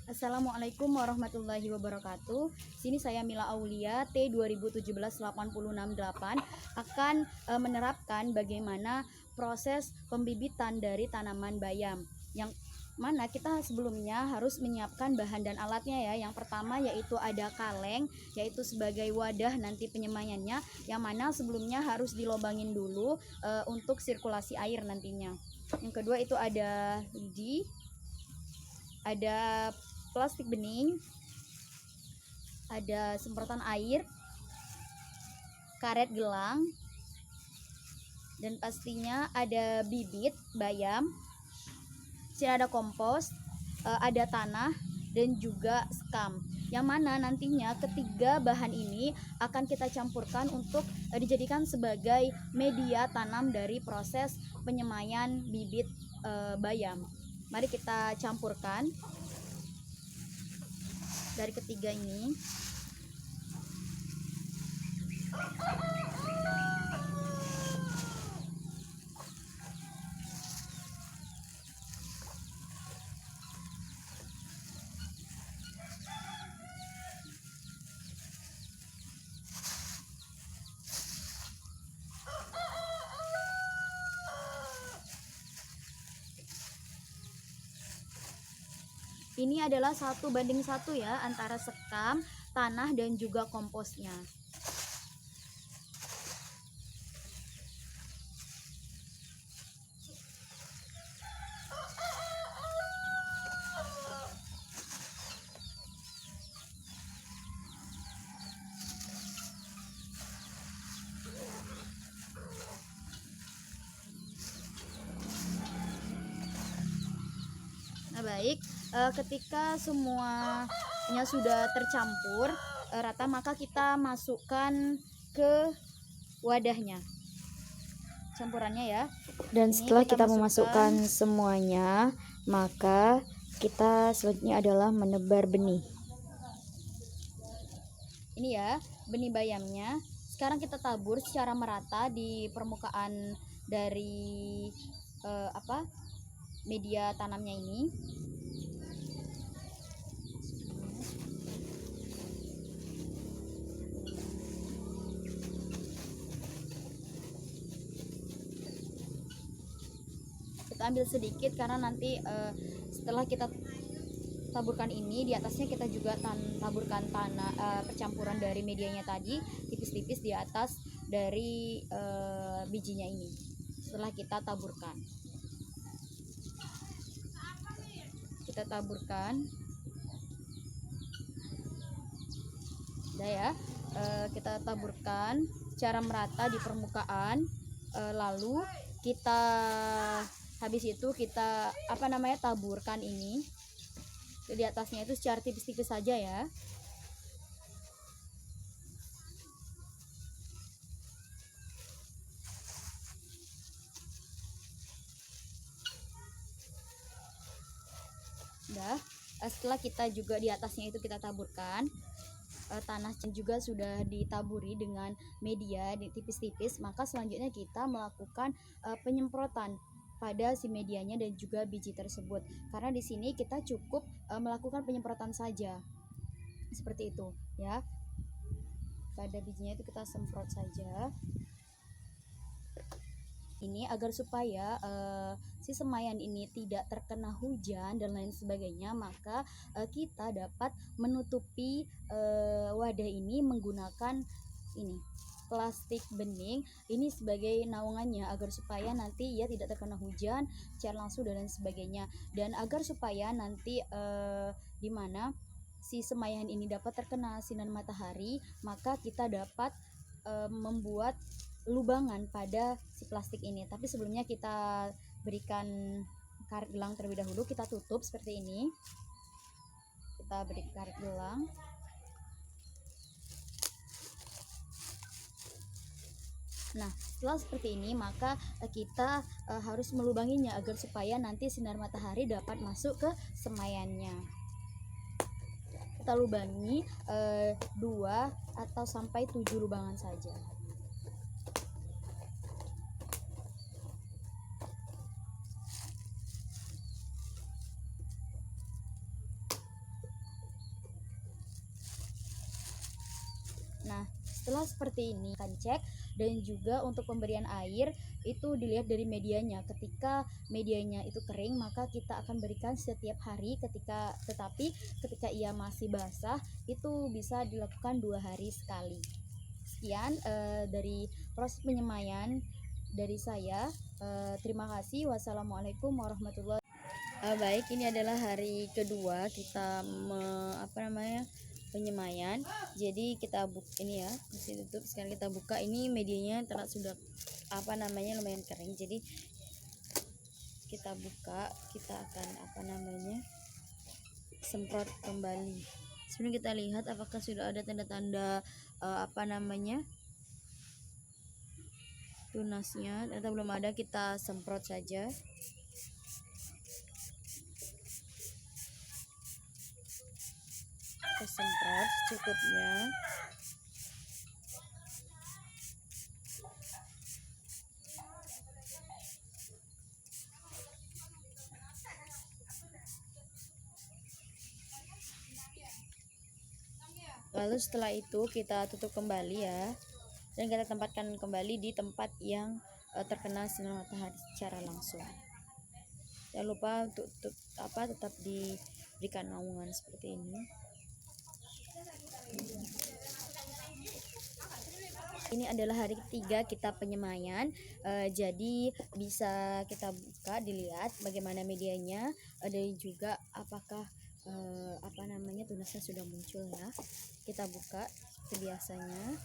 Assalamualaikum warahmatullahi wabarakatuh. Sini saya Mila Aulia T 2017-868 akan menerapkan bagaimana proses pembibitan dari tanaman bayam. Yang mana kita sebelumnya harus menyiapkan bahan dan alatnya ya. Yang pertama yaitu ada kaleng, yaitu sebagai wadah nanti penyemayannya, yang mana sebelumnya harus dilobangin dulu untuk sirkulasi air nantinya. Yang kedua itu ada lidi, ada plastik bening, ada semprotan air, karet gelang, dan pastinya ada bibit bayam, sini ada kompos, ada tanah, dan juga sekam. Yang mana nantinya ketiga bahan ini akan kita campurkan untuk dijadikan sebagai media tanam dari proses penyemaian bibit bayam. Mari kita campurkan dari ketiga ini. Ini adalah 1:1 ya antara sekam, tanah, dan juga komposnya. Nah baik, ketika semuanya sudah tercampur rata, maka kita masukkan ke wadahnya campurannya ya. Dan Ini setelah kita masukkan memasukkan semuanya, maka kita selanjutnya adalah menebar benih. Ini ya benih bayamnya. Sekarang kita tabur secara merata di permukaan dari media tanamnya ini. Kita ambil sedikit karena nanti setelah kita taburkan ini, di atasnya kita juga taburkan tanah percampuran dari medianya tadi tipis-tipis di atas dari bijinya ini. Setelah kita taburkan, udah ya, kita taburkan secara merata di permukaan, lalu kita habis itu kita taburkan ini di atasnya itu secara tipis-tipis saja ya. Udah, setelah kita juga di atasnya itu kita taburkan tanah juga sudah ditaburi dengan media tipis-tipis, maka selanjutnya kita melakukan penyemprotan pada si medianya dan juga biji tersebut. Karena di sini kita cukup melakukan penyemprotan saja, seperti itu ya. Pada bijinya itu kita semprot saja. Ini agar supaya si semaian ini tidak terkena hujan dan lain sebagainya, maka kita dapat menutupi wadah ini menggunakan ini plastik bening ini sebagai naungannya, agar supaya nanti ya tidak terkena hujan secara langsung dan lain sebagainya, dan agar supaya nanti dimana si semaian ini dapat terkena sinar matahari, maka kita dapat membuat lubangan pada si plastik ini. Tapi sebelumnya kita berikan karet gelang terlebih dahulu, kita tutup seperti ini. Kita beri karet gelang. Nah, setelah seperti ini, maka kita harus melubanginya agar supaya nanti sinar matahari dapat masuk ke semaiannya. Kita lubangi 2 atau sampai 7 lubangan saja. seperti ini kan cek. Dan juga untuk pemberian air itu dilihat dari medianya. Ketika medianya itu kering maka kita akan berikan setiap hari, tetapi ketika ia masih basah itu bisa dilakukan 2 hari sekali. Sekian dari proses penyemaian dari saya. Terima kasih. Wassalamualaikum warahmatullahi wabarakatuh. Baik, ini adalah hari kedua kita penyemaian. Jadi kita ini ya, masih tutup. Sekarang kita buka. Ini medianya sudah lumayan kering. Jadi kita buka, kita akan semprot kembali. Sebelum kita lihat apakah sudah ada tanda-tanda tunasnya atau belum ada, kita semprot saja. Kita semprot secukupnya. Lalu setelah itu kita tutup kembali ya, dan kita tempatkan kembali di tempat yang terkena sinar matahari secara langsung. Jangan lupa untuk tetap diberikan naungan seperti ini. Ini adalah hari ketiga kita penyemaian. Jadi bisa kita buka, dilihat bagaimana medianya, dan juga apakah tunasnya sudah muncul ya. Kita buka seperti biasanya.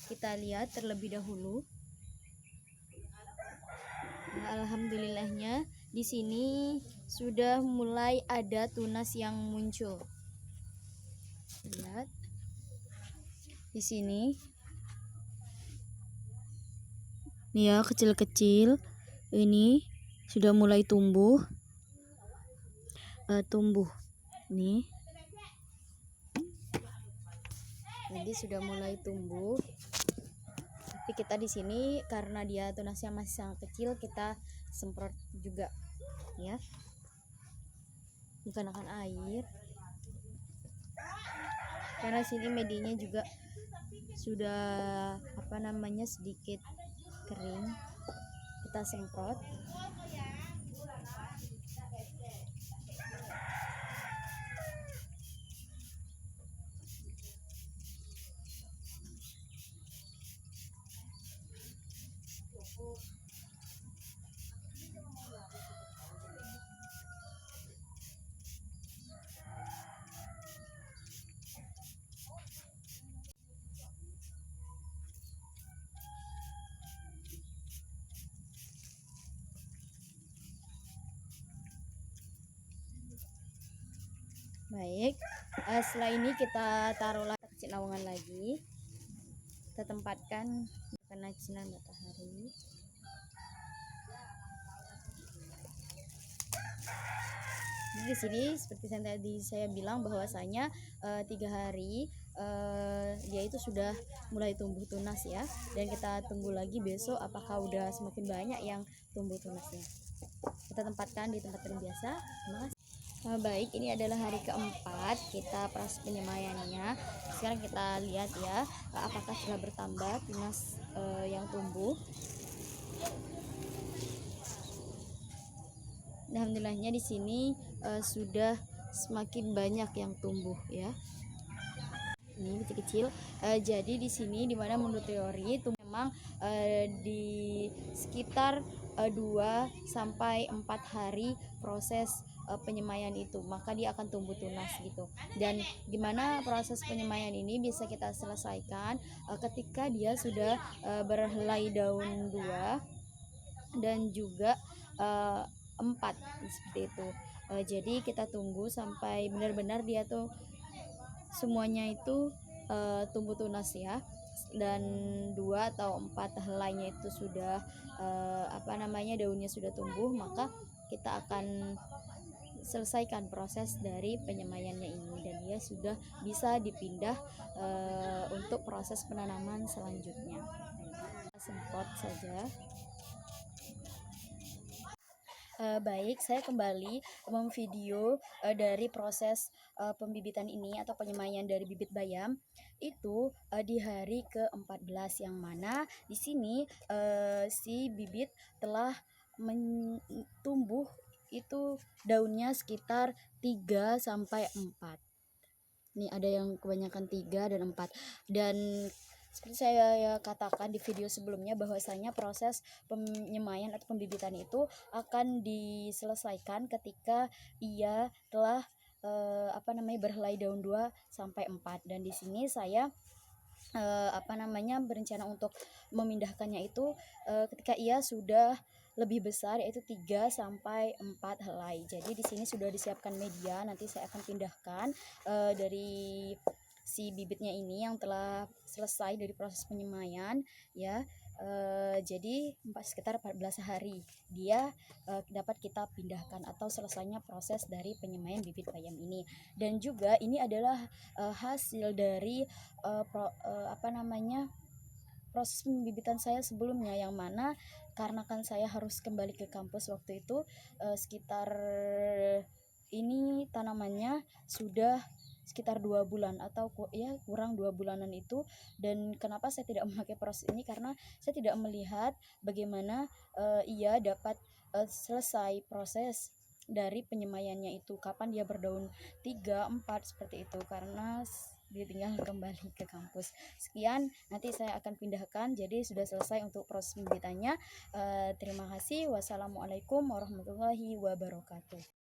Kita lihat terlebih dahulu. Nah, alhamdulillahnya di sini sudah mulai ada tunas yang muncul. Lihat di sini. Nih ya, kecil-kecil. Ini sudah mulai tumbuh. Nih. Jadi sudah mulai tumbuh. Tapi kita di sini karena dia tunasnya masih sangat kecil, kita semprot juga ya, menggunakan air. Karena sini medianya juga sudah sedikit kering, kita semprot. Baik, setelah ini kita taruhlah kecil naungan lagi. Kita tempatkan kena sinar matahari. Jadi di sini seperti yang tadi saya bilang bahwasanya 3 hari dia itu sudah mulai tumbuh tunas ya, dan kita tunggu lagi besok apakah udah semakin banyak yang tumbuh tunasnya. Kita tempatkan di tempat yang biasa. Terima kasih. Baik, ini adalah hari keempat kita proses penyemaiannya. Sekarang kita lihat ya, apakah sudah bertambah tunas yang tumbuh. Alhamdulillahnya di sini sudah semakin banyak yang tumbuh ya. Ini kecil-kecil. Jadi di sini dimana menurut teori itu memang di sekitar 2-4 hari proses penyemaian itu, maka dia akan tumbuh tunas gitu. Dan gimana proses penyemaian ini bisa kita selesaikan ketika dia sudah berhelai daun 2 dan juga 4 seperti itu. Jadi kita tunggu sampai benar-benar dia tuh semuanya itu tumbuh tunas ya, dan 2 atau 4 helainya itu sudah daunnya sudah tumbuh, maka kita akan selesaikan proses dari penyemaiannya ini, dan dia sudah bisa dipindah untuk proses penanaman selanjutnya. Semprot saja. Baik, saya kembali memvideo dari proses pembibitan ini atau penyemaian dari bibit bayam itu di hari ke-14, yang mana di sini si bibit telah tumbuh itu daunnya sekitar 3 sampai 4. Nih ada yang kebanyakan 3 dan 4. Dan seperti saya ya katakan di video sebelumnya, bahwasanya proses penyemaian atau pembibitan itu akan diselesaikan ketika ia telah berhelai daun 2 sampai 4. Dan di sini saya berencana untuk memindahkannya itu ketika ia sudah lebih besar, yaitu 3 sampai 4 helai. Jadi di sini sudah disiapkan media, nanti saya akan pindahkan dari si bibitnya ini yang telah selesai dari proses penyemaian ya. Jadi sekitar 14 hari dia dapat kita pindahkan atau selesainya proses dari penyemaian bibit bayam ini. Dan juga ini adalah hasil dari proses pembibitan saya sebelumnya, yang mana karena kan saya harus kembali ke kampus waktu itu sekitar ini tanamannya sudah sekitar 2 bulan atau kurang 2 bulanan itu. Dan kenapa saya tidak memakai proses ini, karena saya tidak melihat bagaimana ia dapat selesai proses dari penyemaiannya itu, kapan dia berdaun 3, 4 seperti itu, karena dia tinggal kembali ke kampus. Sekian, nanti saya akan pindahkan. Jadi sudah selesai untuk proses pembibitannya. Terima kasih. Wassalamualaikum warahmatullahi wabarakatuh.